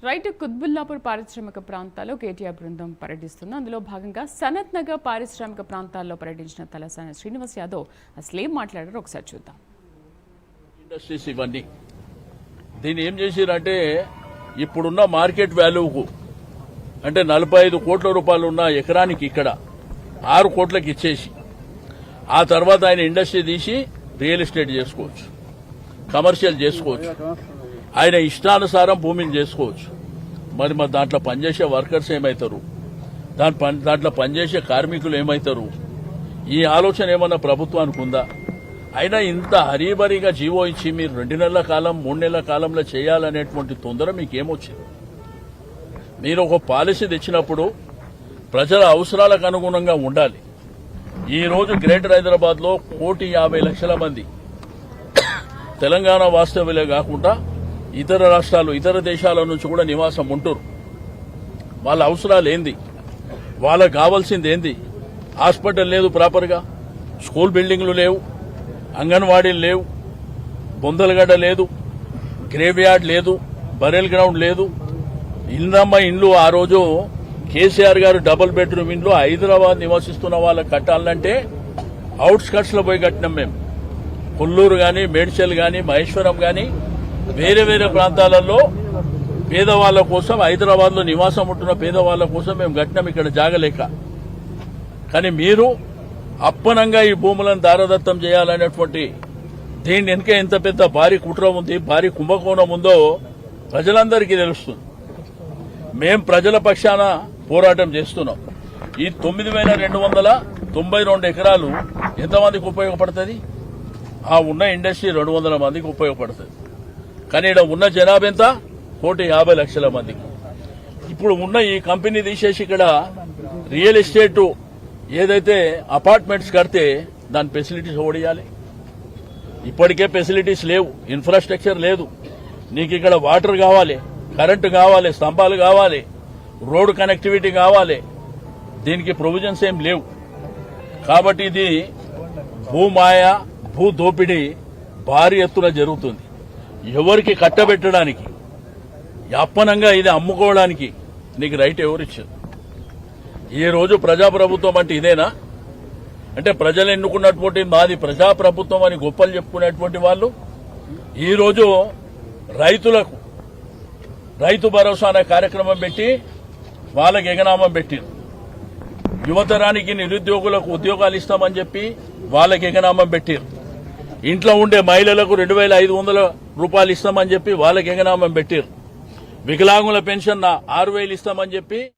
Right Quthbullapur పారిశ్రామిక ప్రాంతాల్లో కేటీఆర్ బృందం పర్యటిస్తుంది. అందులో భాగంగా సనత్ నగర్ పారిశ్రామిక ప్రాంతాల్లో పర్యటించిన తలసాని శ్రీనివాస్ యాదవ్ అసలేం మాట్లాడారో ఒకసారి చూద్దాం. ఇండస్ట్రీస్ ఇవన్నీ దీన్ని ఏం చేసిరంటే ఇప్పుడున్న మార్కెట్ వాల్యూకు అంటే 45 కోట్ల రూపాయలు ఉన్న ఎకరానికి ఇక్కడ 6 కోట్లకి ఇచ్చేసి ఆ తర్వాత ఆయన ఇండస్ట్రీ తీసి రియల్ ఎస్టేట్ చేసుకోవచ్చు, కమర్షియల్ చేసుకోవచ్చు, ఆయన ఇష్టానుసారం భూమిని చేసుకోవచ్చు. మరి దాంట్లో పనిచేసే వర్కర్స్ ఏమవుతారు, దాంట్లో పనిచేసే కార్మికులు ఏమవుతారు? ఈ ఆలోచన ఏమన్నా ప్రభుత్వానికి ఉందా? అయినా ఇంత హరీబరీగా జీవో ఇచ్చి మీరు 2 నెలల కాలం 3 నెలల కాలంలో చేయాలనేటువంటి తొందర మీకేమొచ్చింది? మీరు ఒక పాలసీ తెచ్చినప్పుడు ప్రజల అవసరాలకు అనుగుణంగా ఉండాలి. ఈ రోజు గ్రేటర్ హైదరాబాద్ లో 1,50,00,000 మంది తెలంగాణ వాస్తవ్యులే కాకుండా ఇతర రాష్ట్రాలు ఇతర దేశాల నుంచి కూడా నివాసం ఉంటున్నారు. వాళ్ళ అవసరాలు ఏంది, వాళ్ళకు కావాల్సింది ఏంది? హాస్పిటల్ లేదు, ప్రాపర్గా స్కూల్ బిల్డింగ్లు లేవు, అంగన్వాడీలు లేవు, బొందలగడ్డ లేదు, గ్రేవ్ యార్డ్ లేదు, బరెల్ గ్రౌండ్ లేదు. ఇందమ్మ ఇండ్లు ఆ రోజు కేసీఆర్ గారు డబుల్ బెడ్రూమ్ ఇండ్లు హైదరాబాద్ నివసిస్తున్న వాళ్ళకి కట్టాలంటే అవుట్స్కట్స్ లో పోయి కట్టినాం మేము. కొల్లూరు గాని, మేడ్చల్ గాని, మహేశ్వరం గాని వేరే వేరే ప్రాంతాలలో పేదవాళ్ల కోసం, హైదరాబాద్ లో నివాసం ఉంటున్న పేదవాళ్ల కోసం మేము కట్టినాం ఇక్కడ జాగలేక. కానీ మీరు అప్పనంగా ఈ భూములను దారదత్తం చేయాలనేటువంటి దీని వెనుక ఎంత పెద్ద భారీ కుట్ర ఉంది, భారీ కుంభకోణం ఉందో ప్రజలందరికీ తెలుస్తుంది. మేం ప్రజల పక్షాన పోరాటం చేస్తున్నాం. ఈ 9,292 ఎకరాలు ఎంతమందికి ఉపయోగపడుతుంది? ఆ ఉన్న ఇండస్ట్రీ 200 మందికి ఉపయోగపడుతుంది. కానీ ఇక్కడ ఉన్న జనాభా ఎంత? 1,50,00,000 మందికి. ఇప్పుడు ఉన్న ఈ కంపెనీ తీసేసి ఇక్కడ రియల్ ఎస్టేట్ ఏదైతే అపార్ట్మెంట్స్ కడితే దాని ఫెసిలిటీస్ ఓడియాలి. ఇప్పటికే ఫెసిలిటీస్ లేవు, ఇన్ఫ్రాస్ట్రక్చర్ లేదు. నీకు ఇక్కడ వాటర్ కావాలి, కరెంటు కావాలి, స్తంభాలు కావాలి, రోడ్ కనెక్టివిటీ కావాలి. దీనికి ప్రొవిజన్స్ ఏం లేవు. కాబట్టి ఇది భూమాయ, భూ దోపిడీ భారీ ఎత్తున జరుగుతుంది. ఎవరికి కట్టబెట్టడానికి, అప్పనంగా ఇది అమ్ముకోవడానికి నీకు రైట్ ఎవరిచ్చారు? ఈ రోజు ప్రజాప్రభుత్వం అంటే ఇదేనా? అంటే ప్రజలు ఎన్నుకున్నటువంటి మాది ప్రజాప్రభుత్వం అని గొప్పలు చెప్పుకునేటువంటి వాళ్ళు ఈ రోజు రైతులకు రైతు భరోసా అనే కార్యక్రమం పెట్టి వాళ్ళకి ఎగనామం పెట్టింది. యువతరానికి నిరుద్యోగులకు ఉద్యోగాలు ఇస్తామని చెప్పి వాళ్ళకి ఎగనామం పెట్టారు. ఇంట్లో ఉండే మహిళలకు 2,500 రూపాయలు ఇస్తామని చెప్పి వాళ్ళకి ఎగనామం పెట్టారు. వికలాంగుల పెన్షన్ 6,000 ఇస్తామని చెప్పి